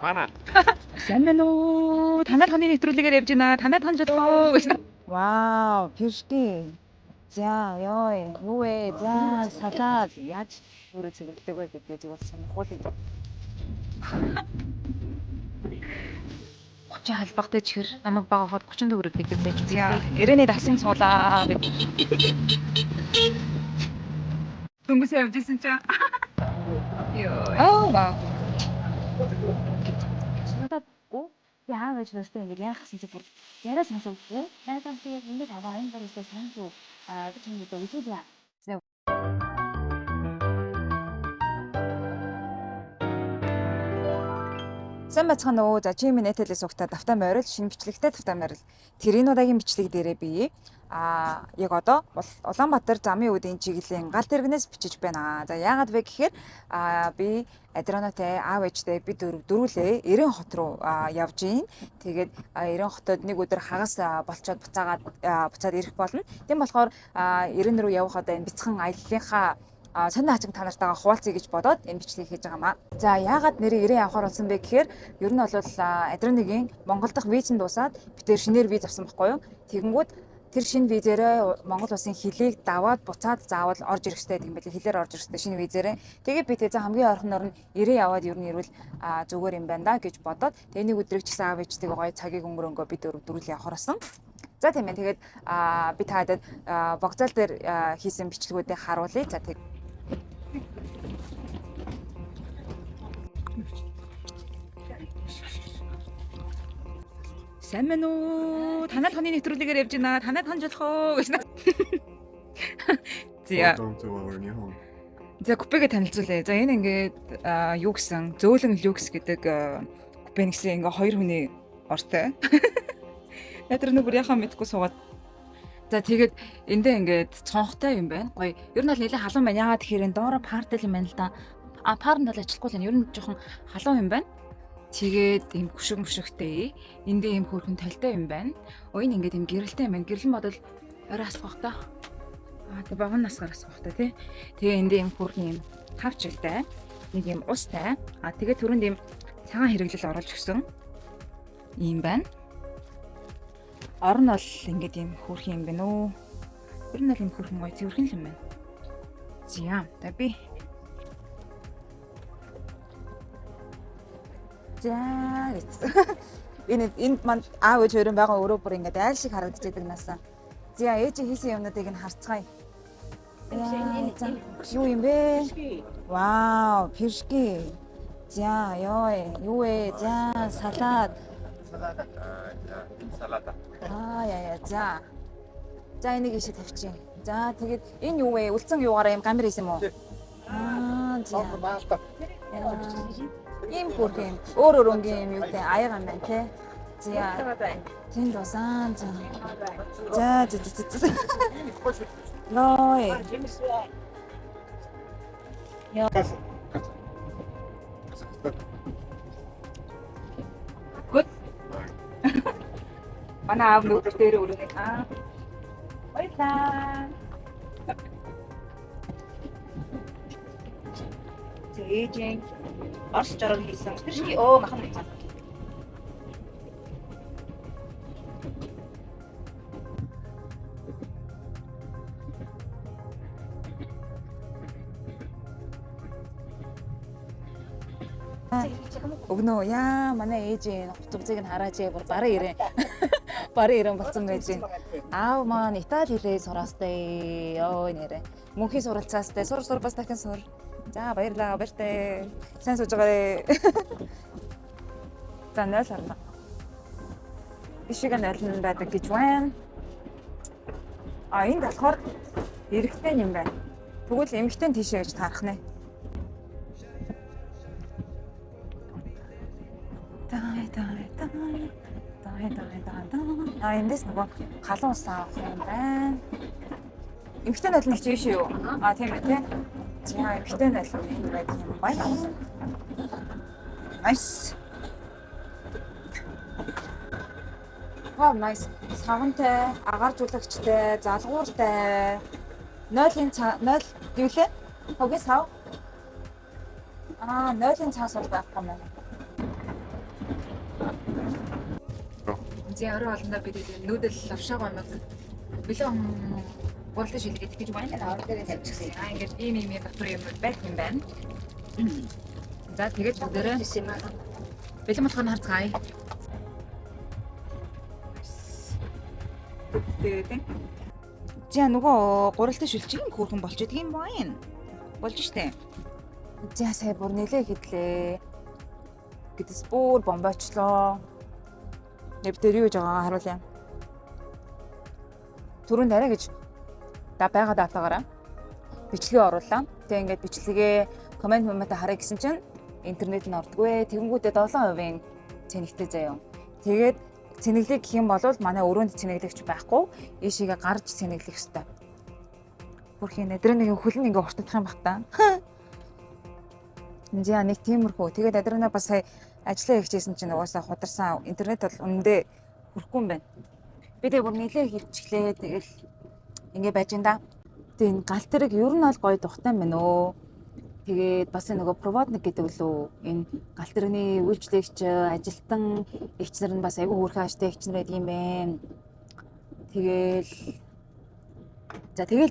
Манай. Сайн байна уу? Танай таны нэвтрүүлгээр явж байна. Танай тань жоо гэж. Вау, пиршки. За, ёо, юу вэ? За, салаад яаж өөрөө цэвэрлэдэг вэ гэдгийг зүгээр сонирхол юм. 30 халбагтай чихэр намайг багахад 30 төгрөг гэдэг байж би. Ирээний дасан суулаа гэж. Дөнгөс явж исэн чинь. Ёо. Вау. надад оо яа гэж настай ингэ яах гэсэн чи бүр яриа сонсогдсон. Найдаа би яг ингэ таваа энэ барьсан санаж уу гэж юм уу гэж яа. Сайн бацхан уу. За чи минь нэтэлээс угтаа давтаа морил шинэ бичлэгтэй давтаа морил. Тэрийн удаагийн бичлэг дээрээ би яг одоо Улаанбаатар замын үүдийн чиглэлийн гал тэрэгнээс бичиж байна. За яагаад вэ гэхээр би Адрианотой аав ээжтэй би дөрвөлээ 90 хот руу явж гин. Тэгээд 90 хотод нэг өдөр хагас болцоод буцаад ирэх болно. Тийм болохоор 90 руу явах одоо энэ бяцхан аяллалынхаа сонин хажиг та нартайгаа хуваалцъя гэж бодоод энэ бичлэгийг хийж байгаамаа. За яагаад нэрийг 90 авахар болсон бэ гэхээр ер нь бол Адрианыгийн Монгол дахь виз нь дуусаад би тэр шинээр виз авсан байхгүй юу. Тэгэнгүүт тэр шинэ визээрээ Монгол улсын хилийг даваад буцаад заавал орж ирэх хэрэгтэй юм байли. Хилээр орж ирэх хэрэгтэй шинэ визээрээ. Тэгээд би тэгээ хамгийн ойрхоноор нь 90 яваад ер нь ирвэл зүгээр юм байна да гэж бодоод тэгээ нэг өдрийг ч гэсэн аав ээжтэйгээ гоё цагийг өнгөрөнгөө би дөрвөл явахар болсон. За тийм ээ тэгээд би таадад вокзал дээр хийсэн бичлэгүүдийг харуулъя. За тэг Сайн байна уу? Танай таны нэвтрүүлгээр явж байна. Танай тань жолох гэж. Welcome to our new home. За купегээ танилцуулъя. За энэ ингээд юу гэсэн зөөлөн люкс гэдэг купе нэгсэн ингээ хоёр хүний ортой. Надад нүгүр яхаа мэдгүй суугаад. За тэгээд эндээ ингээд цонхтой юм байна. Гоё. Ер нь бол нэлээд халуун байна. Яагаад тэгэхээр энэ доороо партэл юм байна л да. Парнд бол ажиллахгүй л байна. Ер нь жоохон халуун юм байна. Тэгээд ийм гүшигтэй. Эндээ ийм хөөрхөн талтай юм байна. Энэ ингээд ийм гэрэлтэй юм байна. Гэрлэн бодвол орой асах та. Тэг баган насгаар асах та тий. Тэгээ эндээ ийм хөөрхөн ийм тавчилтай. Нэг ийм устай. Тэгээ түрүүнд ийм цагаан хэрэглэл оруулж өгсөн. Ийм байна. Орон бол ингээд ийм хөөрхөн юм байна уу. Ер нь бол ийм хөөрхөн гоё цэвэрхэн юм байна. За би За энд манд аав ээж хоёрын байгаа өөрөө бүр ингээд айл шиг харагдаж байдаг насаа. За ээж хийсэн юмнуудыг нь харцгаая. Юу юм бэ? Вау, пиршки. За юу вэ? За салаад. Салата. Яа. За энийг ийшээ тавьчих. За тэгээд энэ юу вэ? Үлдсэн юугаараа юм камер хийсэн юм уу? За. Ийм хөөрхөн өөр өнгийн юм юу гэдэг аяга юм байна те. За. Тэнд усан. За. Ной. Good. Манай аав нүдэр дээр өргөнө. Баярлаа. Ээжийн орс жаргал хийсэн. Тэр шиг махан хийсэн. Өгнөө яа манай ээжийн хувцсыг нь хараач бүр бараа ирэн. Бараа ирэн болсон байж гин. Аав маань Итали хэлээ сураастай. Йоо нэрэ. Мөнхийн суралцаастай. Сур бас дахин сур. За баярлаа баяртай. Сайн сууж байгаа. За 0 харна. Ишиг нь 0 байдаг гэж байна. Энд болохоор эрэгтэй юм байна. Тэгвэл эмэгтэй тийшээ гэж таарах нэ. Эндээс нөгөө халуун ус авах юм байна. Эмэгтэй нойлон чи биш юу? Тийм ээ тий. За эмэгтэй нойлон энэ байдаг юм байна. Nice. Wow, nice. Савантай, агаар жуулагчтай, залгууртай. 0-ын 0 юу лээ? Хогийн сав. 0-ын цаас бол байхгүй юм байна. зэ орой олондоо бид нүүдэл лавшаа гомог билэн гуралтай шилгээд гэж байна. орон дээр тавьчихсан. Ингээд ийм дотор юм байх юм байна. За тэгээд бүгдээрээ бэлэн болохыг харцгаая. Тэгээд за нөгөө гуралтай шүлжийн хөөрхөн болж идэг юм байна. Болж штэ. За сая бүр нэлээ хэдлээ. Гэтэс бүр бомбочлоо. Нэвтэр юу гэж байгаагаа харуулъя. Түрүүнд арай гэж байгаа датагаараа бичлэгээ оруулаа. Тэгээ ингээд бичлэгээ комент хараа гэсэн чинь интернет нь ордгоо. Тэгэнгүүтээ 7% цэнэгтэй заяа. Тэгээд цэнэглэх гэх юм бол манай өрөөнд цэнэглэгч байхгүй. Ийшээгээ гарч цэнэглэх ёстой. Бүрхийн адреныг хөлн ингээ уртдах юм бах та. За нэг тиймэрхүү. Тэгээд адренаа бас сая ажиллаа хийжсэн чинь угаасаа хударсан. Интернет бол үнэндээ хүрхгүй юм байна. Би тэг бүр нэлээ хилчглээ. Тэгэл ингээ байж энэ да. Тэгээ энэ гал тэрэг ер нь бол гоё тухтай байна өө. Тэгээд бас нөгөө проводник гэдэг лөө энэ гал тэрэгний үйлчлэгч ажилтан эгчнэр нь бас айгүй хөөрхөн аштай эгчнэр байд юм байна. Тэгэл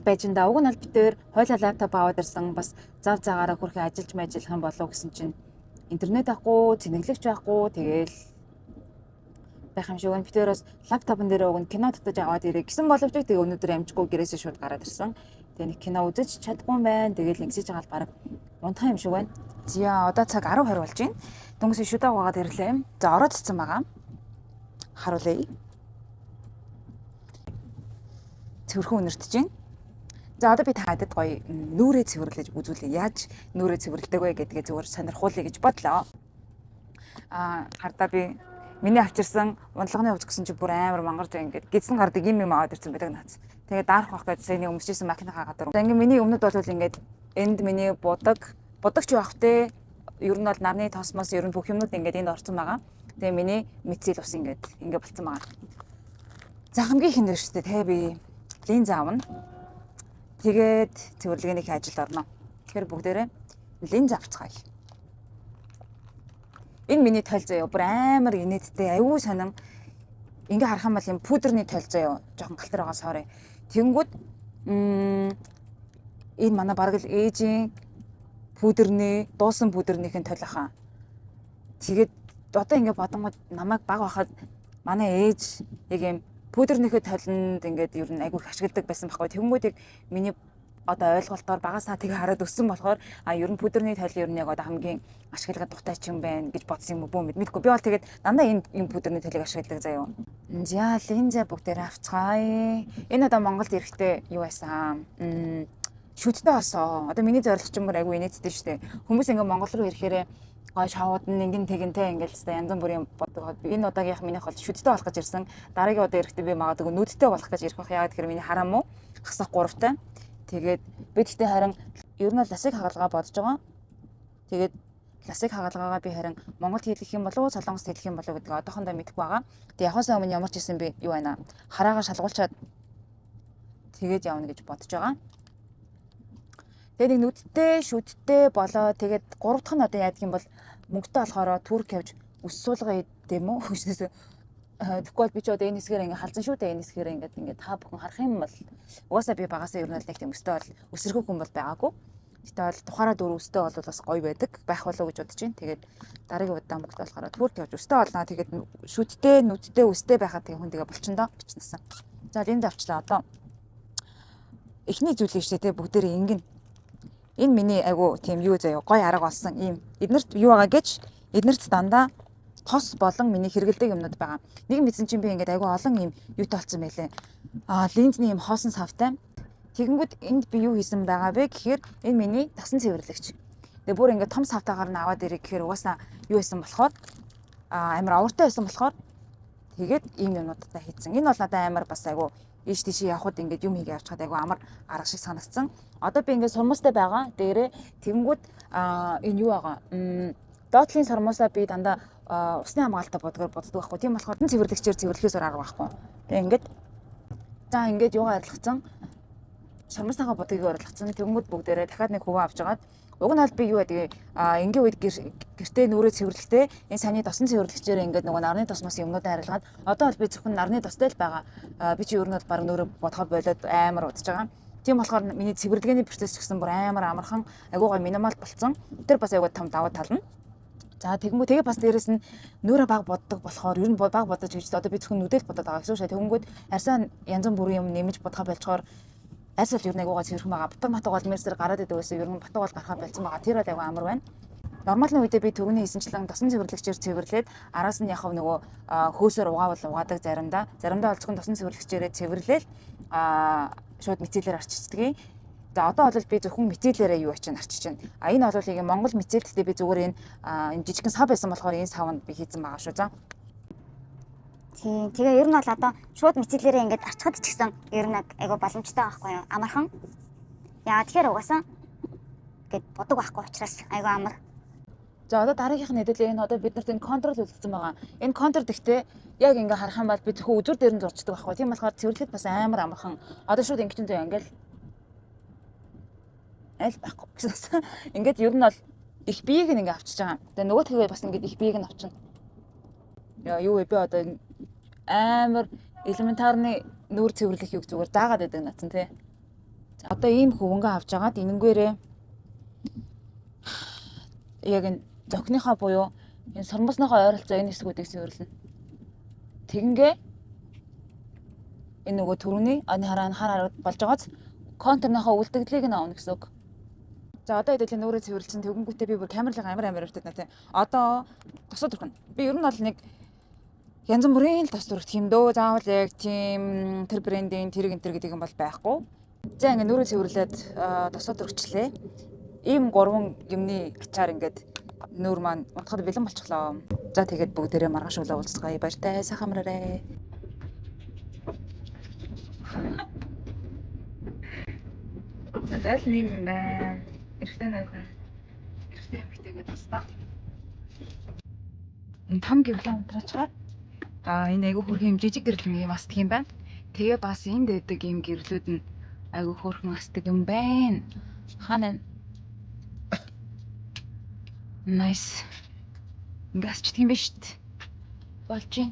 байж энэ да. Уг нь аль битээр хойлоо лаптоп аваад ирсэн бас зав заагаараа хөрхөн ажиллаж мэжилах юм болов гэсэн чинь интернет авахгүй, цэнэглэгч байхгүй. Тэгэл байх юм шиг байна. Битээрээс лаптопн дээр уг нь кино татаж аваад ирээ гэсэн боловч тэгээ өнөөдөр амжихгүй гэрээсээ шууд гараад ирсэн. Тэгээ нэг кино үзэж чадахгүй юм байна. Тэгээл ингэсэж байгаа л бараг унтах юм шиг байна. За одоо цаг 10:20 болж байна. Дүнгийн шүдэг угаад ирлээ. За ороод цэцэн байгаа. Харуулъя. Цэвэрхэн үнэртэж байна. За одоо би таадад гоё нүрээ цэвэрлэж үзүүлээ. Яаж нүрээ цэвэрлдэг вэ гэдгээ зөвөр сонирхуулъя гэж бодлоо. Хардаа би миний авчирсан унтлагын хувьд гэсэн чи бүр амар мангар зэ ингээд гидсэн гардаг юм аваад ирсэн байдаг наац. Тэгээд даарах байх гэж саяны өмсөжсэн макинагаа гадар. За ингээд миний өмнөд бол ингээд энд миний будагч байх те. Ер нь бол нарны тосмос ер нь бүх юмнууд ингээд энд орсон байгаа. Тэгээ миний мэдсэл ус ингээд болцсон байгаа. За хамгийн их нэр шүү дээ те би линз аавна. Тэгээд цэвэрлэгээний ажилд орно. Тэгэхээр бүгдээрээ линз авцгаая. Энэ миний тойл заяа бүр амар инээдтэй аюу сонин. Ингээ харах юм бол юм пудрны тойл заяа жоохон галтар байгаа sorry. Тэнгүүд энэ манай бараг л ээжийн пудрны дуусан пудрынхын тойл ахаа. Тэгээд одоо ингээ бодонгод намайг баг байхад манай ээж яг юм пудрынхээ тойлонд ингээд ер нь айгүй их ашигладаг байсан байхгүй. Тэнгүүдийг миний одоо ойлголтоор багасаа тэгээ хараад өссөн болохоор ер нь пудрны тойл ер нь яг одоо хамгийн ашигладаг тухтай ч юм байна гэж бодсон юм бүү мэдгүй. Би бол тэгээд дандаа энэ пудрны тойлыг ашигладаг заяа. За линзээ бүгдээр авцгаая. Энэ одоо Монголд ирэхдээ юу байсан? Шүттэй басоо. Одоо миний зорилго ч юм бүр айгүй инээдтэй шүү дээ. Хүмүүс ингээ Монгол руу ирэхээр гой шавууд нь ингэн тэгэнтэй ингээл хэвээр янз бүрийн боддог. Энэ удаагийнх минийх бол шүттэй болох гэж ирсэн. Дараагийн удаа ирэхдээ би магадгүй нүдтэй болох гэж ирэх байх. Яагаад гэхээр миний хараа муу хасах 3-тай. Тэгээд би тэгтээ харин ер нь ласыг хагалгаа бодож байгаа. Тэгээд ласыг хагалгаагаа би харин Монголд хийх юм болов уу, Солонгост хийх юм болов уу гэдгийг одоохондоо мэдэхгүй байгаа. Тэгээд явахаас өмнө ямар ч хэлсэн би юу байна? Хараагаа шалгуулчаад тэгээд явна гэж бодож байгаа. Тэгээд нэг нүдтэй, шүттэй болоо тэгээд 3 дахь нь одоо яадаг юм бол мөнгөтэй болохоор турк явж өс суулгаа идэм үү? Тэгэхгүй бол би ч одоо энэ хэсгээр ингээ халзан шүү дээ. Энэ хэсгээр ингээ та бүхэн харах юм бол угаасаа би багасаа ер нь л нэг тийм өстэй бол өсөргөө хүн бол байгаагүй. Гэтэ бол тухаараа 4 өстэй бол бас гоё байдаг. Байх болов уу гэж бодож байна. Тэгээд дараагийн удаа мөнгөтэй болохоор турк явж өстэй болноо. Тэгээд шүттэй, нүдтэй, өстэй байхад тэгээ хүн тэгээ болчихно бичнэсэн. За линз авчлаа одоо. Эхний зүйлээ штэ те бүгдээрээ ингэн. Энэ миний айгу тийм юу заяа гой арга болсон ийм эднэрт юу байгаа гэж эднэрт дандаа тос болон миний хэрэгэлдэг юмнууд байгаа. Нэг мэдсэн чинь би ингээд айгу олон ийм юутай болсон байлээ. Линзний ийм хоосон савтай. Тэгэнгүүт энд би юу хийсэн байгаа вэ гэхээр энэ миний тасан цэвэрлэгч. Тэгээ бүр ингээд том савтаагаар нь аваад ирэх гэхээр угаасаа юу хийсэн болохоор амар авартай байсан болохоор тэгээд ийм юмнуудтай хийсэн. Энэ бол надад амар бас айгу ийш тийш явхад ингээд юм хийгээ явчихад айгу амар арга шиг санагдсан. Одоо би ингээд сурмастай байгаа. Дээрээ тэгэнгүүт энэ юу байгаа? Доотлын сурмасаа би дандаа усны хамгаалалтаа боддог байхгүй. Тийм болохоор цэвэрлэгчээр цэвэрлэхээс арга байхгүй. Тэгээ ингээд за ингээд юугаар арилгацсан? Сурмасныхаа бодгийг арилгацсан. Тэгэнгүүт бүгдээрээ дахиад нэг хөвөө авч агаад Уг нь бол би юу гэдэг энгийн үед гэртээ нүрээ цэвэрлэхдээ энэ саяны тосон цэвэрлэгчээр ингээд нөгөө нарны тосноос юмнуудаа харилгаад одоо бол би зөвхөн нарны тостой л байгаа. Би чи ер нь бол баг нүрээ бодгоо болоод амар удаж байгаа. Тийм болохоор миний цэвэрлэгээний процесс ч гэсэн бүр амар амархан агуугаа минимал болцсон. Тэр бас агуу том даваа тал нь. За тэгээ бас дээрэс нь нүрэ баг боддог болохоор ер нь баг бодож гэж одоо би зөвхөн нүдэл бодоод байгаа гэсэн үг шээ. Тэгэнгүүт арьсаа янз бүрийн юм нэмж бодхоо болчоор арьс бол ер нь агуугаа цэвэрхэн байгаа. Батг бол мерсээр гараад идэв гэсэн ер нь батг бол гарахаа болцсон байгаа. Тэр бол агуу амар байна. Нормалны үедээ би түрүүний хийсэнчлэн тосон цэвэрлэгчээр цэвэрлээд араас нь яхав нөгөө хөөсөөр угаадаг заримдаа бол зөвхөн тосон цэвэрлэгчээрээ цэвэрлээл шууд мицэлээр арчицдаг. За одоо бол би зөвхөн мицэлээрээ юу ачиж арчиж байна. Энэ бол яг Монгол мицэлтэй би зүгээр энэ жижигхэн сав байсан болохоор энэ савнд би хийсэн байгаа шүү. За. Тийм. Тэгээ ер нь бол одоо шууд мицэлээрээ ингээд арчхад ч гэсэн ер нь айгу боломжтой байхгүй юу? Амархан. Яа тэгэхээр угаасаа ингээд бодог байхгүй учраас айгу амар. За одоо дараагийнх нь хэдүүлээ энэ одоо бид нарт энэ контрол үлдсэн байгаа. Энэ контр гэхдээ яг ингээ харах юм бол би зөвхөн үзүр дээр нь зурчдаг байхгүй. Тийм болохоор цэвэрлэхэд бас амар амархан. Одоо шууд ингээд зөө ингээл аль байхгүй гэсэн. Ингээд ер нь бол их биеийг ингээ авчиж байгаа. Тэгээ нөгөө тэгээ бас ингээд их биеийг нь авчна. Яа юу вэ би одоо амар элементарны нүүр цэвэрлэх юг зүгээр заагаад байдаг натсан тий. За одоо ийм хөвөнгө авч агаад энэнгээрээ яг энэ зохиныхоо буюу энэ сормосныхоо ойролцоо энэ хэсгүүдийг цэвэрлэнэ. Тэгингээ энэ нөгөө түрүүний хараад болж байгааз контурныхоо үлдэгдлийг нь авна гэсэн үг. За одоо хэдүүлээ нүрээ цэвэрлсэн тэгэнгүүтээ би бүр камерлыг амар өртөд нэ тий. Одоо тосод өрхөн. Би ер нь бол нэг янз бүрийн л тос өрөх юм дөө. Заавал яг тийм тэр брендийн тэр гэдэг юм бол байхгүй. За ингээ нүрээ цэвэрлээд тосод өргөчлээ. Ийм 3 юмны ачаар ингээд нүүр маань унтахад бэлэн болчихлоо. За тэгээд бүгдээрээ маргааш өглөө уулзцгаая. Баяртай сайхан амраарай. Тэгэл нэг юм байна. Эрэгтэй найхан. Эрэгтэй эмэгтэйгээ тастаа. Энэ том гэрлээ унтраачаад энэ айгүй хөрхэн жижиг гэрэл юм астг юм байна. Тэгээ бас энд дэдэг юм гэрлүүд нь айгүй хөрхэн астг юм байна. Ханаа Nice. Ингээс ч тийм биш шүү дээ. Болж юм.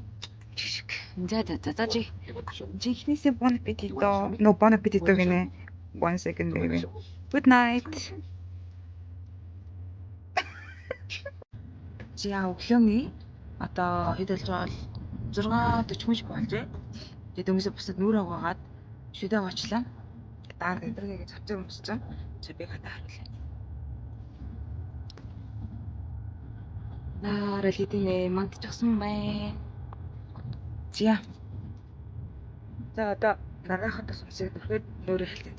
Жишг. За жи. Жихнээсээ bon appetito. No bon appetito гинэ. 1 second baby. Good night. За өглөөний одоо хэд болж байгаа бол 6:40 мөч болжээ. Тэгээд өнгөсөө бусад нүрэ угаагаад шүдэ гочлаа. Дараа эдрэгээ гэж авчиг өмссөн. За би хатаа харуулъя. Наарал хэдийнэ мандчихсан байна. За. За одоо дараахад бас усыг төрөхөд нүүрээ хэлтэн.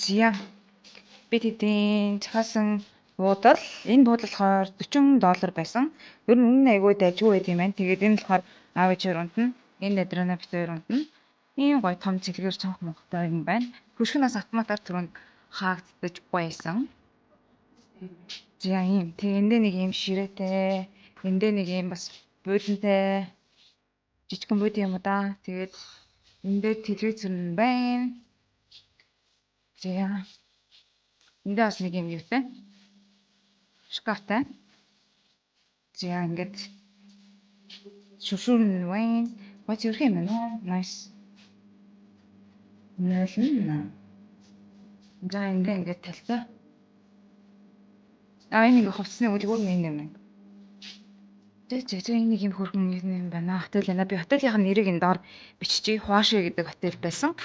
Зя. Бид хэдийн цаасан буудал энэ буудал болохоор $40 байсан. Ер нь үнэн айгүй дайггүй байт юм байна. Тэгээд энэ болохоор аав ээжээр унтна. Энэ надрана битээр унтна. Ийм гоё том цэглэр цонх мохтой юм байна. Хөшгөнөөс автоматар түрүүнд хаагдаж байсан. За ийм. Тэгээ эндээ нэг ийм ширээтэй, эндээ нэг ийм бас буудантай жижигхэн бууд юм да. Тэгээд эндээ телевизэн байна. За. Эндээ бас нэг юм юутай. Шкафтай. За ингээд шүшүүрэн байна. Бац өрх юм байна. Nice. Нэлэн. За ингээд талтай. Энэ нэг хувцсны үлгүүр нэг юм. Тэгээ нэг юм хөргөн юм байна. Хотел байна. Би хотелийнх нь нэрийг энэ доор биччихье. Хуаши гэдэг хотел байсан.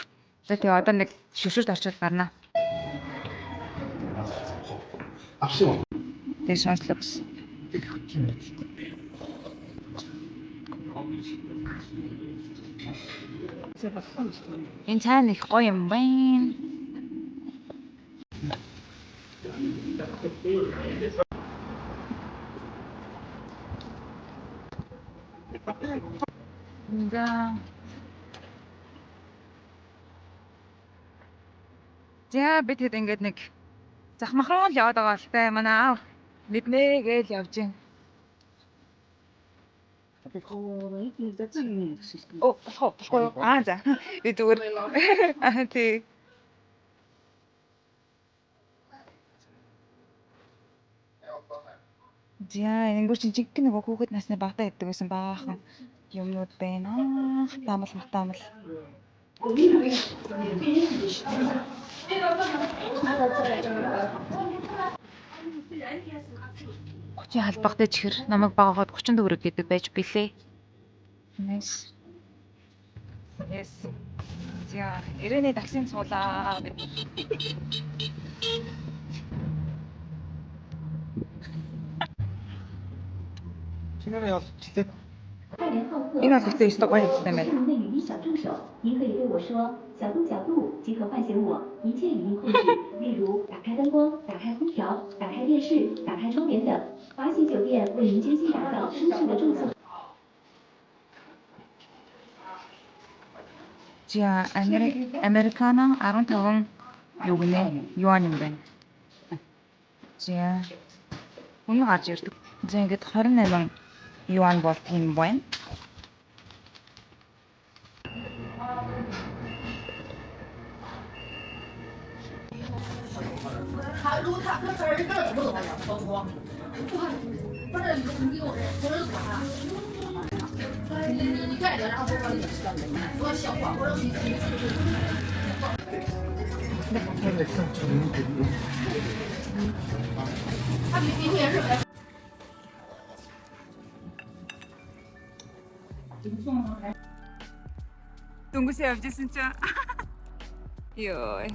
За тэгээ одоо нэг шүшүүрт орчод гарнаа. Тэгээ сонслоо бас. Энэ цаана их гоё юм байна. За бид хэд ингээд нэг захмахруу л яваад байгаа л та манай аав мэднэ гэж явж байна. Оо, болохгүй юу? За. Би зүгээр. Тий. За, энэ бүр чинь жинхэнэ нөгөө хүүхэд насны багтаа яддаг байсан баахан юмнууд байна. Таамал. Чи халбагтай чихэр намайг багахад 30 төгрөг гэдэг байж билээ. Nice. Yes. За, ирээний таксинд суулаа. Чиний ял читэй. Энэ бол ихтэй өстө гоё хэлсэн байна. 的语音小助手，您可以对我说“小度角度”，即可唤醒我，一切语音控制，例如打开灯光、打开空调、打开电视、打开窗帘等。华喜酒店为您精心打造舒适的住宿。 За, Американо 15 юу гинэ? Юан юм байна. За. Үнэ гарч ирдэг. За ингээд 28 юан бол тийм байна. Дүнгүсээ явж исэн чинь ёо.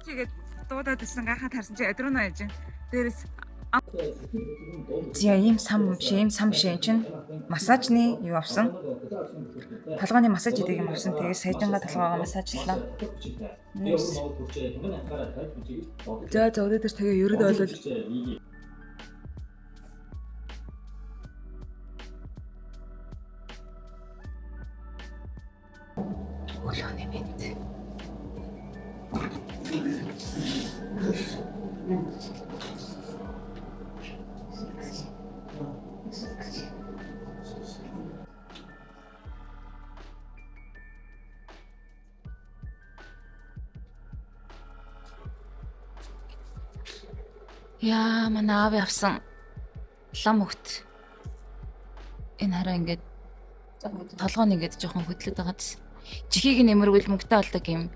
Чигээд дуудаад ирсэн гахаад харсан чи адрууна яж. Дээрээс зя ийм сам биш энэ чинь массажны юу авсан. Толгойн массаж хийдэг юм авсан. Тэгээ саяжанга толгойгоо массажлаа. За өдөөдөр тэгээ ерөөд болвол Өлөөний мэд. Яа, манай аав явсан лам хөхт. Энэ хараа ингээд толгойн ингээд жоохон хөдлөд байгаа зү. Чихийг нэмэрвэл мөнгөтэй болдог юм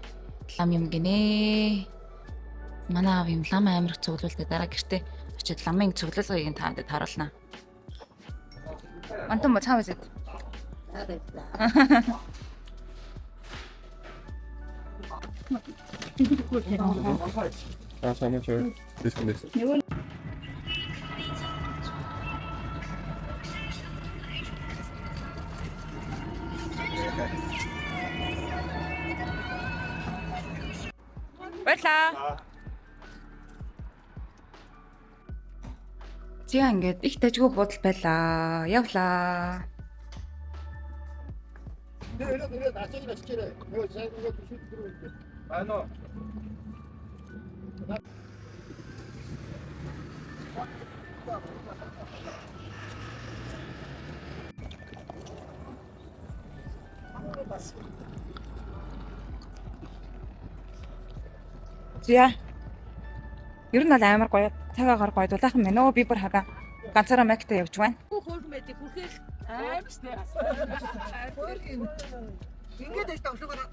лам юм гинэ. Манай аав юм лам амирх цуглуулдаг дараа гэртээ очиод ламын цуглуулгыг таад харуулнаа. Антон цаавас эд. Ah, so much. This one. Баярлаа. Зя ингээд их дажгүй бодол байлаа. Явлаа. Зя. Ер нь бол амар гоё. Цаг агаар гоё дулаахан байна. Өө би бүр хага ганцаараа мактай явж байна. Хөөрхөн байдаг хүрхэл аимстай. Ингээд их тавшлагаараа.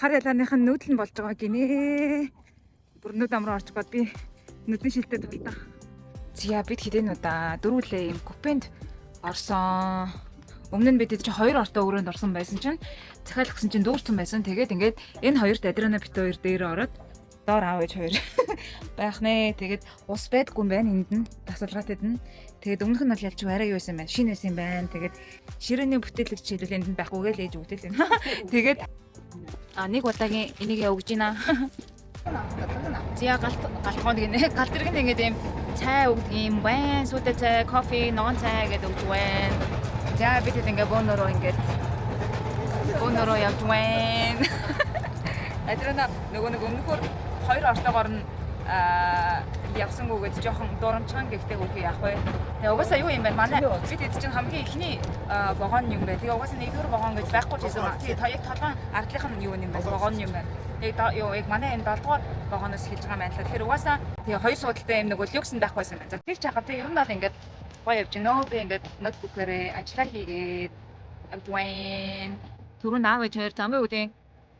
Хар ялааных нь нүүдэл нь болж байгаа гинэ. Бүр нүд амраа орчих гээд би нүдний шилтэд тултаа. Зя бид хэдэн удаа дөрвөлээ юм купенд орсон. Өмнө нь бид чи 2 ортой өрөөнд орсон байсан чинь захиалгасан чинь дүүрсэн байсан. Тэгээд ингээд энэ хоёрт адрена бит хоёр дээр ороод доор аав ээж хоёр байх нэ. Тэгээд ус байдгүй юм байна энд нь. Тасалгаатад нь. Тэгээд өмнөх нь бол ялч арай юу байсан байна? Шинэ байсан байна. Тэгээд ширээний бүтээлэгч хэлвэл энд нь байхгүй гээл ээж өгдөл юм. Тэгээд нэг удаагийн энийг явуулж гинэ. Зя галтгоо гинэ. Галт иргэн ингээд юм цай өгдөг юм байна. Сүдэ цай, кофе, ногоон цай гэдэг өгдөг байна. За бид ингээд бөөнөрөө явж байна. Адрана нөгөө өмнөхөр хоёр ортогоор нь явсангүйгээд жоохон дурамчхан гэхдээ үгүй яах вэ? Тэгээ угаасаа юу юм бэ? Манай бид эд чинь хамгийн ихний вагон юм бэ. Тэгээ угаасаа нэгдүгээр вагон гэж байхгүй ч гэсэн. Тэгээ яг толгойн ардлынх нь юу юм бэ? Вагон юм байна. Яг манай энэ 7 дугаар вагоноос эхэлж байгаа юм байна. Тэгэхээр угаасаа тэгээ хоёр суудалтай юм нөгөө люкс байх байсан байна. За тэр чагаа тэгээ ер нь бол ингээд гоё явж гинөө. Би ингээд ноутбукээрээ ажиллаа хийгээд авдвэн. Түрүүн аав ээж хоёр замын үеийн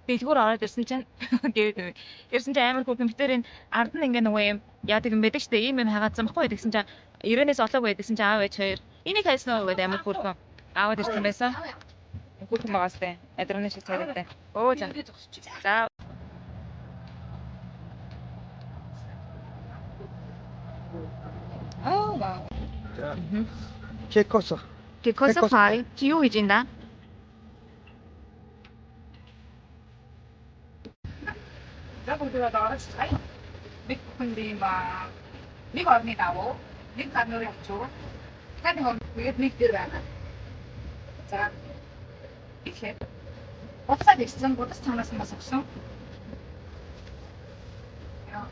дэлгүүр ороод ирсэн чинь тэгээд ирсэн чинь амар компьютерийн ард нь ингээ нөгөө юм яадаг юм байдаг штэ ийм юм хагаацсан баггүй гэдгсэн чинь ирээнээс олоог байдагсан чинь аав ээж хоёр энийг хайсан уу гэдэг амар бүрхэн аваад ирсэн байсан. Хүүхэн байгаас тээ адраны шиг царайтай. Оо за. За. Oh wow. Che cosa? Che cosa fai? Чи юу хийж инда? Бүгдээ даарч цай. Нэг хүндий ба нэг орны давуу, нэг гаднаар явчихв. Таны хөөд нэг дэр байна. За. Ихээ. Уцаад ирсэн будас цанаас нас өгсөн. Яа.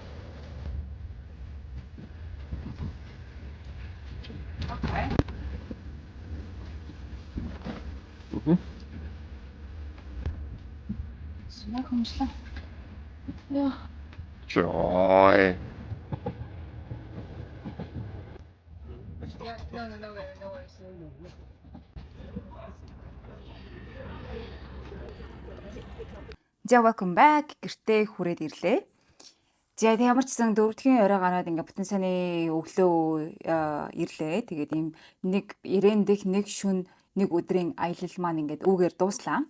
Окей. Сумаа хэмжлээ. Яа. Trời. За welcome back. Гэртээ хүрээд ирлээ. За тэг ямар ч гэсэн 4-р орой гараад ингээ бүтэн саяны өглөө ирлээ. Тэгээд ийм нэг ирэндэх нэг шүн нэг өдрийн аялал маань ингээд үүгээр дууслаа.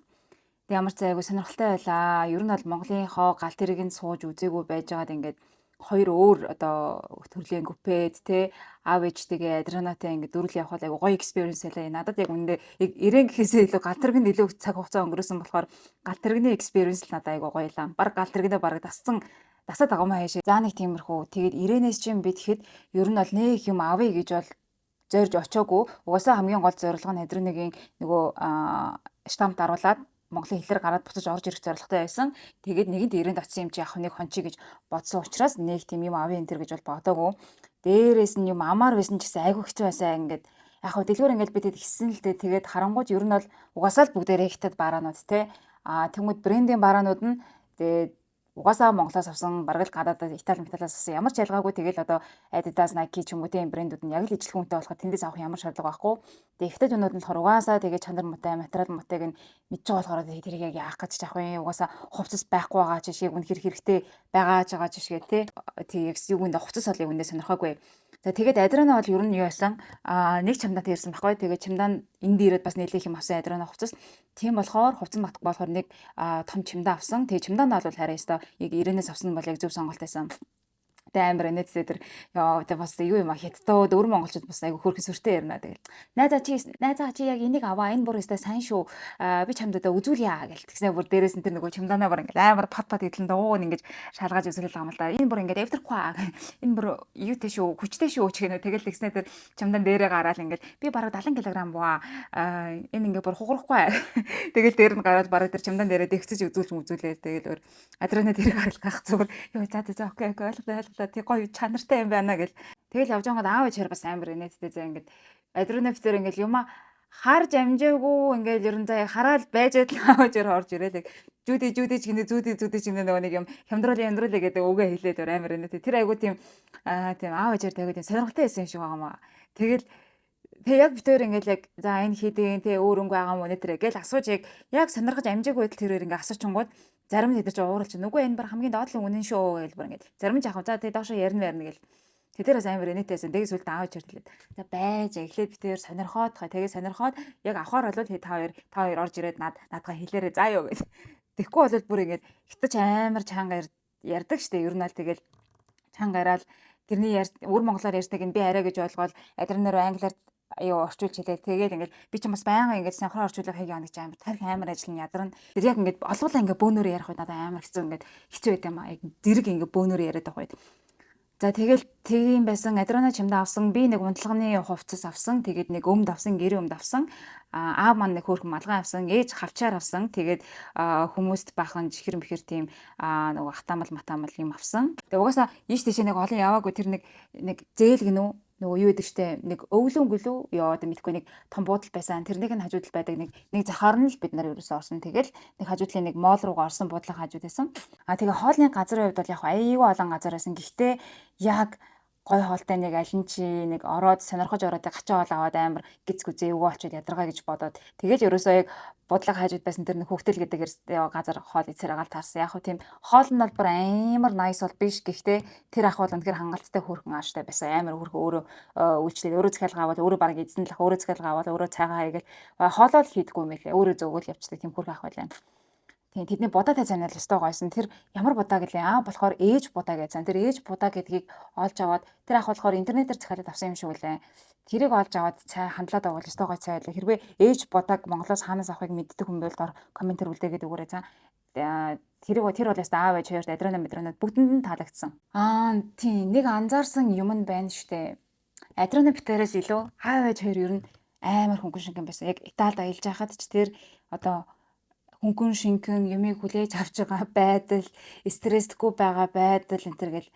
Тэг ямар ч айгу сонирхолтой байлаа. Ер нь бол Монголынхоо галт тэрэг нь сууж үзээгүй байж байгаад ингээд хоёр өөр одоо төрлийн купед те аав ээжтэйгээ адренатай ингээд дөрүл явхад айгу гоё experience байлаа. Надад яг үндэ ирээн гэхээсээ илүү галт тэрэг нь илүү цаг хугацаа өнгөрөөсөн болохоор галт тэрэгний experience л надад айгу гоё лаа. Бараг галт тэрэгэндээ бараг дасаад байгаа юм хаашаа. За нэг тиймэрхүү. Тэгээд ирээнээс чинь би тэгэхэд ер нь бол нэг юм авъя гэж бол зорж очоогүй. Угаасаа хамгийн гол зорилго нь адренагийн нөгөө штамп даруулаад Монголын хэлээр гараад буцаж орж ирэх зорилготой байсан. Тэгээд нэгэнд ирээнд очсон юм чи яг нэг хончий гэж бодсон учраас нэг тийм юм авъя энэ төр гэж бол бодоогүй. Дээрээс нь юм амаар байсан ч гэсэн айгүй хэцүү байсан. Ингээд яг хөө дэлгүүр ингээд бидэд гисэн л дээ. Тэгээд харангууд ер нь бол угаасаа л бүгдээрээ хятад бараанууд те. Тэнгүүд брендийн бараанууд нь тэгээд угаасаа Монголоос авсан бараг л гадаадад Итали металаас авсан ямар ч ялгаагүй тэгэл одоо Adidas, Nike ч юм уу тийм брэндүүд нь яг л ижил хүнтэй болоход тэндээс авах ямар шаардлага байхгүй. Тэгээ ихтэй юмнууд нь болохоор угаасаа тэгээ чанар муутай, материал муутайг нь мэдж байгаа болохоор тэрийг яг яах гэж авах юм. Угаасаа хувцас байхгүй байгаа ч шиг үнэхэр хэрэгтэй байгаа ч байгаа ч шиг тий. Тэг яг юу гэнэ хувцас ол яг үндэ сонирхоогүй. За тэгээд Адрана бол ер нь юу байсан? Нэг чамдаа ирсэн байхгүй. Тэгээд чамдаа энд ирээд бас нэлээх юм авсан Адрана хувцас. Тийм болохоор хувцас матг болохоор нэг том чамдаа авсан. Тэгээд чамдаа нь бол хараа ёстой. Яг ирээнээс авсан бол яг зөв сонголт байсан. Тэ амар энэтэй тэр яа тэ бас юу юм хятадд өвөр монголчууд бас айгу хөөрхөн сүртэй ярина тэгэл. Найзаа чи яг энийг аваа энэ бүр өстой сайн шүү. Би чамд одоо үзүүлье гэл. Тэгснэ бүр дээрээс нь тэр нөгөө чамдаанаа бүр ингээл амар пат идэлэн дууг ингэж шалгаж үзүүлэл байгаа юм л да. Энэ бүр ингээд эвдэрхгүй энэ бүр юутэй шүү хүчтэй шүү ч гэнэ. Тэгэл тэгснэ тэр чамдаан дээрээ гараал ингээд би бараг 70 кг буу. Энэ ингээд бүр хугарахгүй. Тэгэл дээр нь гараад бараг тэр чамдаан дээрээ дэгцэж үзүүлээ. Тэгэл өөр адрена дээр гарал гах зүгээр. Йоо за окей ойлголоо. Тэг гоё чанартай юм байна гэл. Тэгэл явж байгаад аав ичээр бас амар инээдтэй за ингээд адренафтер ингээд юма харж амжаагүй ингээд ерөн заа хараад байжээд аав ичээр орж ирээл жүүди ч гинэ зүүди ч гинэ нөгөө нэг юм хямдруулаа гэдэг өгөө хэлээд амар инээдтэй. Тэр айгу тийм аав ичээр тавиад тийм сонирхолтой байсан юм шиг байгаа маа. Тэгэл яг битээр ингээд яг за энэ хийдэн тэ өөр өнгө байгаа мó нэтэр гэл асууж яг сонирхож амжаагүй байтал тэрээр ингээд асуучингууд зарим нь хэдэж ууралч нүгөө энэ бар хамгийн доотлын үнэн шүү гэж бүр ингээд зарим нь яхав за тэгээ доошо ярина гэл тэрээс амар инээтэйсэн тэгээ сүлд аавч хэлээд за байж эхлээд битээр сонирхоод тэгээ сонирхоод яг авахаар бол та хоёр орж ирээд наадгаа хэлээрээ заа юу гэж тэгэхгүй бол бүр ингээд хитэж амар чангаар ярьдаг штэ. Ер нь аль тэгэл чангараад тэрний өр монголоор ярьсныг нь би арай гэж ойлгоод адреналин руу англиар орчуулж хэлээд тэгээд ингээд би ч бас байнга ингээд синхрон орчуулга хийх юм гэж амар тарих амар ажил нь ядарна. Тэр яг ингээд олвол ингээд бөөнөр ярих үед надад амар хэцүү ингээд хэцүү байт юм аа. Яг зэрэг ингээд бөөнөр яриад байгаа үед. За тэгэл тийм байсан адреналин чимдээ авсан. Би нэг унтлагын хувцас авсан. Тэгээд нэг өмд авсан, гэр өмд авсан. Аав маань нэг хөөрхөн малгай авсан. Ээж хавчаар авсан. Тэгээд хүмүүст бахан чихэр мэхэр тийм нөгөө хатамал матамал юм авсан. Тэгээд угаасаа ийш тийшээ нэг олон яваагүй тэр нэг зээл гинүү нөгөө юу гэдэг штэ нэг өвлөн гүлүү ёо одоо мэдгүй нэг том буудал байсан. Тэрнийг нь хажуудал байдаг нэг захаар нь л бид нар ерөөсөө орсон. Тэгэл нэг хажуудлын нэг моол руугаа орсон буудлын хажууд байсан. Тэгээ хоолны газрын хувьд бол яг аюу олон газар байсан. Гэхдээ яг гой хоолтой нэг алин чи нэг ороод сонирхож ороод гачаа хоол аваад амар гиз гүзээ өвөө очоод ядаргаа гэж бодоод тэгэл ерөөсөө яг бодлого хажууд байсан тэр нэг хөвгтөл гэдэг газар хоол эцэр агаал таарсан. Яг хөө тийм хоол нь бол бүр амар nice бол биш. Гэхдээ тэр ах бол үнэхээр хангалттай хөөрхөн ааштай байсан. Амар хөөрхөн өөрөө үйлчлээд өөрөө захиалга аваад өөрөө баг эзэн л өөрөө захиалга аваад өөрөө цайгаа хийгээл хоолоо л хийдэггүй юм байлээ. Өөрөө зөөгөл явчихдаг тийм хөөрхөн ах байлаа. Тийм тэдний будаа тайзан л өстой гойсон. Тэр ямар будаа гэлээ болохоор ээж будаа гэсэн. Тэр ээж будаа гэдгийг олж аваад тэр ах болохоор интернетээр захиалаад авсан юм шиг үлээ. Тэрийг олж аваад цай хандлаад байгаа өстой гой цай байлаа. Хэрвээ ээж будааг Монголоос хаанаас авахыг мэддэг хүн бол дор комментээр үлдээгээд өгөөрэй цаа. Тэр бол ястаа аав ээж хоёрт адреналин медранууд бүгдэнд нь таалагдсан. Тийм нэг анзаарсан юм нь байна штэ. Адреналин битээрээс илүү аав ээж хоёр ер нь амар хөнгөн шингэн байсан. Яг Италид аялж байхад ч тэр одоо хөнгөн шингэн юмыг хүлээж авч байгаа байдал, стресстгүй байгаа байдал энэ төр гэл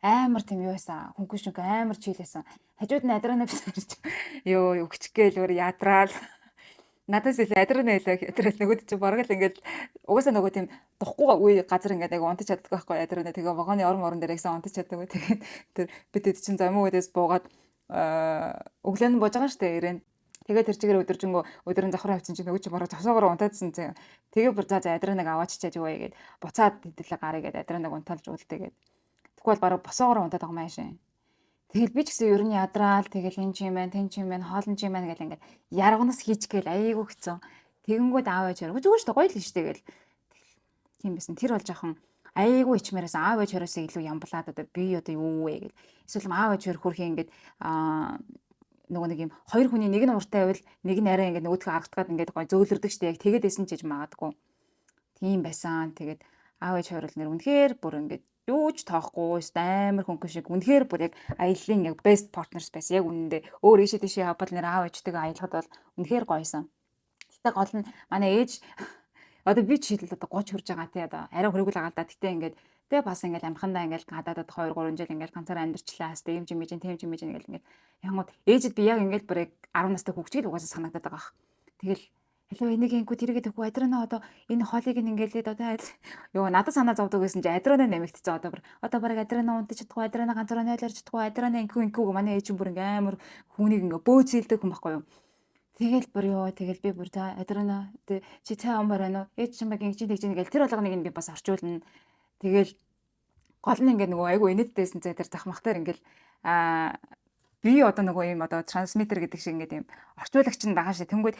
амар тийм юу байсан. Хөнгөн шингэн амар чийл байсан. Хажууд нь адреналин битэрч ёо өгч гээл өөр ядраал. Надаас илүү адреналин нөгөөд чи бараг л ингээд угаасаа нөгөө тийм духгүй газар ингээд яг унтаж чаддаг байхгүй адреналин. Тэгээ вагоны орон дээр ихсэн унтаж чаддаг. Тэгээд тэр бид чинь замын үдээс буугаад өглөө нь бууж байгаа штэ ирээн. Тэгээ тэр чигээр өдөржингөө завхраа авчихсан чинь нөгөө чи бараг зогсоогоор унтаадсан зэ. Тэгээ бүр за адреналин аваач чаж өгөө гээд буцаад хэдэлээ гарыг гээд адреналин унтаалж уултээ гээд. Тэгвэл бараг босоогоор унтаад байгаа маа шин. Тэгэл би ч гэсэн ер нь ядраал тэгэл энэ ч юм байна, тэн ч юм байна, хоолн ч юм байна гэл ингээд ярганаас хийч гээл айгүй хэцүү. Тэгэнгүүт аав ээж хараа. Зүгээр шүү дээ гоё л нь шүү дээ гэл. Тийм байсан. Тэр бол жоохон айгүй ичмээрээс аав ээж хараас илүү ямблаад одоо би одоо юу вэ гэл. Эсвэл аав ээж хөр хөрхийн ингээд нөгөө нэг юм хоёр хүний нэг нь уртай байвал нэг нь арай ингээд нөгөөдхөө харагдгаад ингээд гоё зөөлрдөг штэ яг тэгээд эсэн чиж магадгүй. Тийм байсан. Тэгээд аав ээж хоёр л нэр үнэхээр бүр ингээд юу ч тоохгүй амар хөнгөн шиг үнэхээр бүр яг аяллаа яг best partners байсан. Яг үнэндээ өөр ийшээ тийшээ явбал нэр аав ээжтэйгээ аялахад бол үнэхээр гоёсон. Гэтэ гол нь манай ээж одоо би жишээлбэл одоо 30 хүрж байгаа тий одоо арай хөрөглөө галдаа. Гэтэ ингээд тэгээ бас ингээд амхандаа ингээд гадаадад 2 3 жил ингээд ганцаараа амьдарчлаа. Тэм жимэж ингээд янгууд ээжэд би яг ингээд бүр яг 10 настай хөвгчгөл угаасаа санагдаад байгаа ах. Тэгэл hello энийг инкүү тэргээд өгөө адреналин одоо энэ хоолыг ингээд одоо ёо надад санаа зовдөг гэсэн чи адреналин нэмэгдчихсэн одоо бараг адреналин унтаж чадахгүй адреналин ганцаараа нойлорч чадахгүй адреналин инкүү манай ээж бүр ингээд амар хүнийг ингээд бөөцөлдөг хүн байхгүй юу. Тэгэл бүр ёо тэгэл би бүр за адреналин чи цай ам барай нөө ээж чинь баг ингэж тэгж ингээл тэр болгоныг нь би бас орчуулна. Тэгэл гол нь ингээд нөгөө айгу инээдтэйсэн цай тэр захмахтаар ингээл би одоо нөгөө юм одоо трансмиттер гэдэг шиг ингээд юм орчуулагч нь байгаа шээ. Тэнгүүд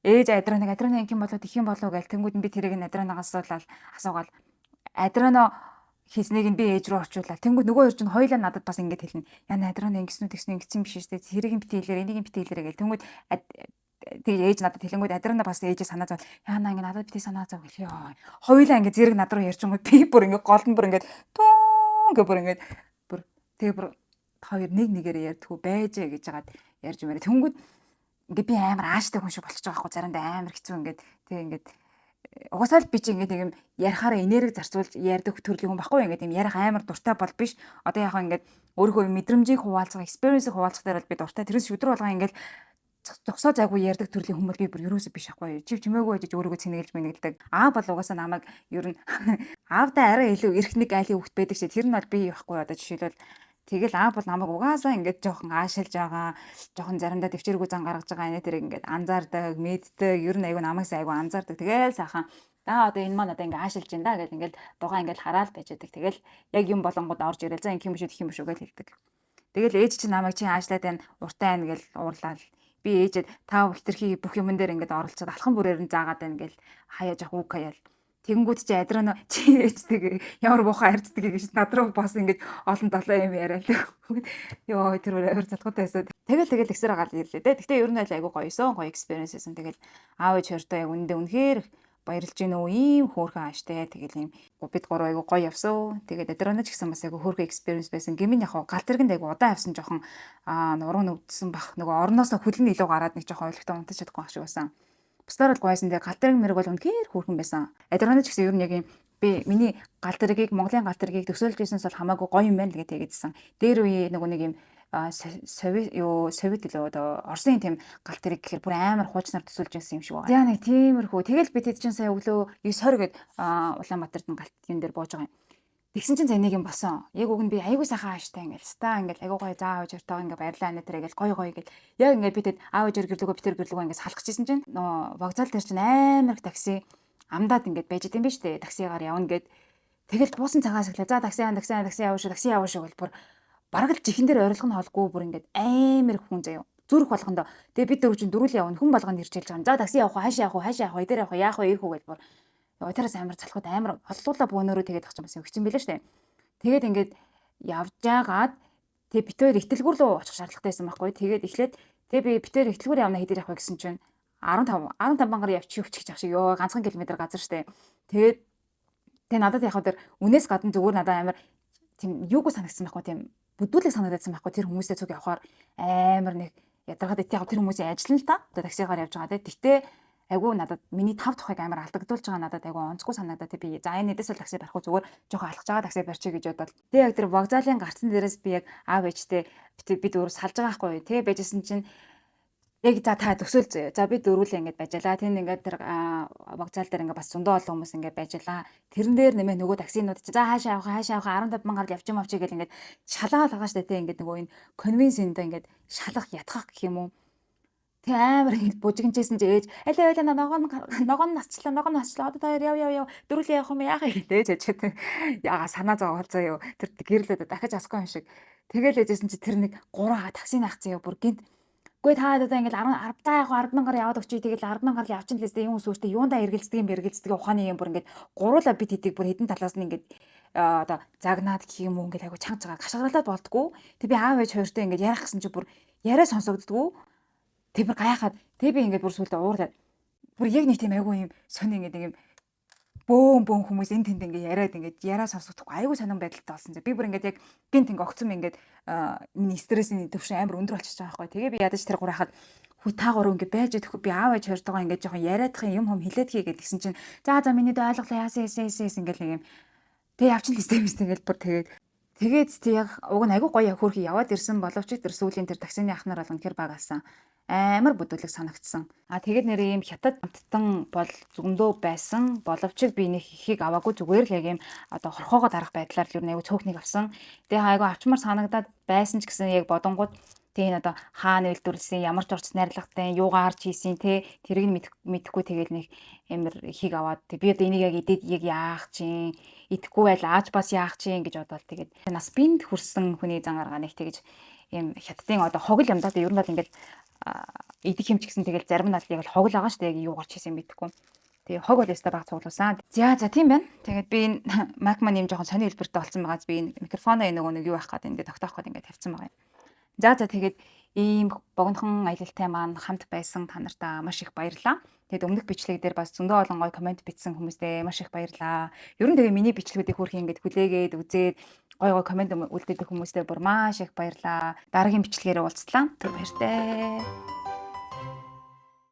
ээж адреналин инким болоод их юм болов гээл тэнгүүд нь би тэрийг нь адреналинаас асуугаал адреналин хийснийг нь би ээж рүү орчуулаад тэнгүүд нөгөө хоёр чинь хоёлаа надад бас ингээд хэлнэ. Яна адреналин ингэсэн үү тэгсэн юм биш шүү дээ. Тэрийг нь битээлэр энийг нь битээлэр гээл тэнгүүд тэгээ ээж надад хэлэнгүүд адреналин бас ээжээ санаа зов. Яна ингээд надад битээ санаа зов гэх ёо. Хоёлаа ингээд зэрэг над руу ярьчингууд би бүр ингээд гол нь бүр ингээд туу гэ бүр ингээд бүр тэгээ бүр хоёр нэг нэгээр ярьдгүү байжээ гэж хагаад ярьж мээрэ. Тэнгүүд ингээд би амар ааштай хүн шиг болчихж байгаа хгүй заримдаа амар хэцүү ингээд тэгээ ингээд угаасаа л би чи ингээд нэг юм ярихаараа энерги зарцуулж ярьдаг төрлийн хүн баггүй ингээд юм ярих амар дуртай бол биш. Одоо яг ингээд өөрөө мэдрэмжийг хуваалцах, experience-ийг хуваалцах дээр бол би дуртай. Тэрээс шүдэр болгоо ингээд зогсоо зайгүй ярьдаг төрлийн хүмүүс би бүр ерөөсөө биш ахгүй. Чимээгүй гэж өөрийгөө цэнэгэлж мэнгэлдэг. Аа бол угаасаа намайг ер нь аавдаа арай илүү эрх нэг айлын хөвгт байдаг шээ. Тэр нь бол би байхгүй одоо жишээлбэл тэгэл аа бол намайг угаасаа ингээд жоохон аашилж байгаа, жоохон заримдаа төвчээргүй зан гаргаж байгаа нэ тэрийг ингээд анзаардаг, мэддэг, ер нь айгүй намайгс айгүй анзаардаг. Тэгэл сайхан одоо энэ маань одоо ингээд аашилж ин да гэл ингээд дугаа ингээд хараад байж байдаг. Тэгэл яг юм болонгууд орж ирэл за ингэм биш үгээл хэлдэг. Тэгэл ээж чинь намайг чи аашлаад байна, уртай байна гэл уурлаад би ээжэд та бүхтэрхий бүх юмн дээр ингээд оролцоод алхан бүрээр нь заагаад байна гэл хаяаж ах үг хаяал. Тэгэнгүүт чи адраа чи ээжтэйг ямар муухай харьцдаг гэж над руу бас ингэж олон долоо юм яриад. Йоо тэр өөр залхуутай байсан. Тэгэл ихсэр агаал ирлээ те. Гэтэ ер нь л айгу гоёсон, гоё experience байсан. Тэгэл аав ээж хоёртой яг үнэхээр баярлж гин үү ийм хөөрхөн ааштай. Тэгэл ийм бид гурав айгу гоё явсан. Тэгээд адраа ч гэсэн бас айгу хөөрхөн experience байсан. Гэмийн яг гал тэргэнд айгу удаан явсан жоохон нуруу нүдсэн бах. Нөгөө орноос хөлн илүү гараад нэг жоохон ойлгохтой унтаж чадахгүй ах шиг байсан. Бусдаар бол гойсон. Тэгээ гал тэрэг мэрэг бол үнэхээр хөөрхөн байсан. Адраа ч гэсэн ер нь яг ийм би миний гал тэрэгийг Монголын гал тэрэгийг төсөөлж байснаас бол хамаагүй гоё юм байна гэдэг тэгээдсэн. Дээр үе нөгөө нэг юм совет илүү одоо Оросын тийм гал тэрэг гэхээр бүр амар хуучнаар төсөөлж байсан юм шиг байна. За нэг тиймэрхүү. Тэгэл би тэд чинь сая өглөө 9:20 гээд Улаанбаатарт галт юм дээр бууж байгаа юм. Тэгсэн чинь зэнийг юм босон. Яг уг нь би аягүй сайхан ааштай ингээл ста ингээл аягүй гоё заа авч өртөө ингээ баярлаа нэ тэрэгэл гоё ингээл яг ингээ би тэд аав ээж гэрлэгөө би тэр гэрлэгөө ингээ салхажсэн чинь нөө вокзал дээр чинь амар их такси амдаад ингээд байж идэм биш үү? Таксигаар явна гэд тэгэл буусан цагаас эхлээ. За такси яваа шүү гэл бүр бараг л жихэн дээр ойрлого нь холгүй бүр ингээд амар их хүн заяа. Зүрх болгондоо тэгээ бид дөрөв чинь дөрүл явна хүн болгонд ирж хэлж байгаа. За такси явах хаашаа явах эдэр явах яах вэ ирэх үү гэл бүр тэрээс амар залхууд амар холлуулаа бөөнөрөө тэгээд ах чинь бас өгсөн байлаа штэ. Тэгээд ингээд явж жагаад тэгээ битээр итгэлгүүр рүү очих шаардлагатай байсан байхгүй. Тэгээд эхлээд тэгээ би битээр итгэлгүүр явна хэдэр явах вэ гэсэн чинь 15 бангаар явчих өччих жах шиг ёо ганцхан километр газар штэ. Тэгээд тэгээ надад яг хаа тэр үнээс гадна зүгээр надад амар тийм юуг санагдсан байхгүй тийм бүдүүлэг санагдсан байхгүй тэр хүмүүстэй цуг явахаар амар нэг ядаргаад итээ тэр хүмүүсийн ажил нь л та одоо таксигаар явж байгаа те. Гэтэ айгу надад миний 5 тухайг амар алдагдуулж байгаа надад айгу онцгүй санагдаад би за энэ эдээс л такси барих уу зүгээр жоохон алхаж байгаа такси барьчих гэж бодоод тэгээ яг тэр вокзалын гарцсан дээрээс би яг аав ээжтэй бид өөр салж байгаа байхгүй тэгээ байжсэн чинь яг за та төсөөл зөө. За би дөрвөлээ ингэж байжалаа. Тэнд ингээд тэр вокзал дээр ингээд бас зөндөө олон хүмүүс ингээд байжалаа. Тэрэн дээр нэмээ нөгөө таксинууд чи за хаашаа авах 15 бангаар явчих юм авчиг гэл ингээд шалгаад байгаа штэ тэ ингээд нөгөө энэ конвенсэнд ингээд шалгах ятгах гэх юм уу. Тэг амар ингээд бужигнжсэн чи ээж алей ногоон насчлаа одоо та яв дөрвөлээ явах юм яах юм ээж яага санаа зовоолцоо юу. Тэр гэрлээд дахиж асахгүй юм шиг. Тэгэл ээжсэн чи тэр нэг 3 таксины ахцсан юу бүр гинт үгүй та одоо ингээд 10 бангаар яваад өгчий тэгэл 10 бангаар л явчихын лээстэй юм сүртэй юундаа эргэлздэг ухааны юм бүр ингээд гуруула бит хийдэг бүр хэдэн талаас нь ингээд одоо загнаад гэх юм уу ингээд айгу чанга чагаа гашгаалаад болдгоо. Тэг би аав ээж хоёртой ингээд ярих гэсэн чи бүр яриа сонсогддгоо. Тэг бүр гайхаад тэг би ингээд бүр сүлдээ уурлаад бүр яг нэг тийм айгу юм сони ингээд нэг юм бөөн хүмүүс энэ тэнд ингээ яриад ингээ яриа сонсохдохгүй айгүй сонирн байдалтай болсон. Би бүр ингээд яг гинт ингээ огцом ингээд миний стрессийн төвшин амар өндөр болчихж байгаа байхгүй. Тэгээ би ядаж тэр гурахад хүй та гурав ингээ байж идэхгүй би аав ээж хоёртойгоо ингээ жоохон яриадахын юм хэлээд хий гэдгсэн чинь за миний дэ ойлголоо яасан ингээл нэг юм тэгээ явчин л системээс ингээл бүр тэгээд тэг яг уг нь айгүй гоё хөөрхий яваад ирсэн боловч тэр сүүлийн тэр таксины ах нар болгон тэр багаасан амар бүдүүлэг санагдсан. Тэгээд нэр ийм хятад амттан бол зөндөө байсан. Боловч би нэг ихийг аваагүй зүгээр л яг ийм одоо хорхоогоо дарах байдлаар л юу нэг цөөхнийг авсан. Тэгээ айгүй авчмар санагдаад байсан ч гэсэн яг бодонгууд тэгээ одоо хаана үйлдвэрлэсэн, ямар ч орц найрлагатай, юугаар ч хийсэн те тэрийг мэдэхгүй тэгээд нэг амар ихийг аваад би одоо энийг яг идээд яг яах чинь идэхгүй байл ааж бас яах чинь гэж бодоод тэгээд нас бинд хүрсэн хүний зан гаргаа нэг тэгэж ийм хятадын одоо хогл юм даа ер нь бол ингээд идэх юм ч гэсэн тэгэл зарим нь яг л хогл байгаа шүү дээ яг юу гарч хийсэн мэдэхгүй. Тэгээ хог бол өстой баг цуглуулсан. За тийм байна. Тэгээд би энэ Macman юм жоохон сони хэлбэртэй болсон байгааз би энэ микрофоно нөгөө нэг юу байх гээд ингээд тогтоох гээд ингээд тавьсан байгаа юм. За тэгээд ийм богинохон аялалтай маань хамт байсан та нартаа маш их баярлалаа. Тэгээд өмнөх бичлэг дээр бас зөндөө олон гоё комент бичсэн хүмүүстээ маш их баярлалаа. Ер нь тэгээ миний бичлэгүүдийг хөрх ингээд хүлээгээд үзээд гоё комент үлдээдэг хүмүүстээ бүр маш их баярлалаа. Дараагийн бичлэгээр уулзлаа. Баяртай.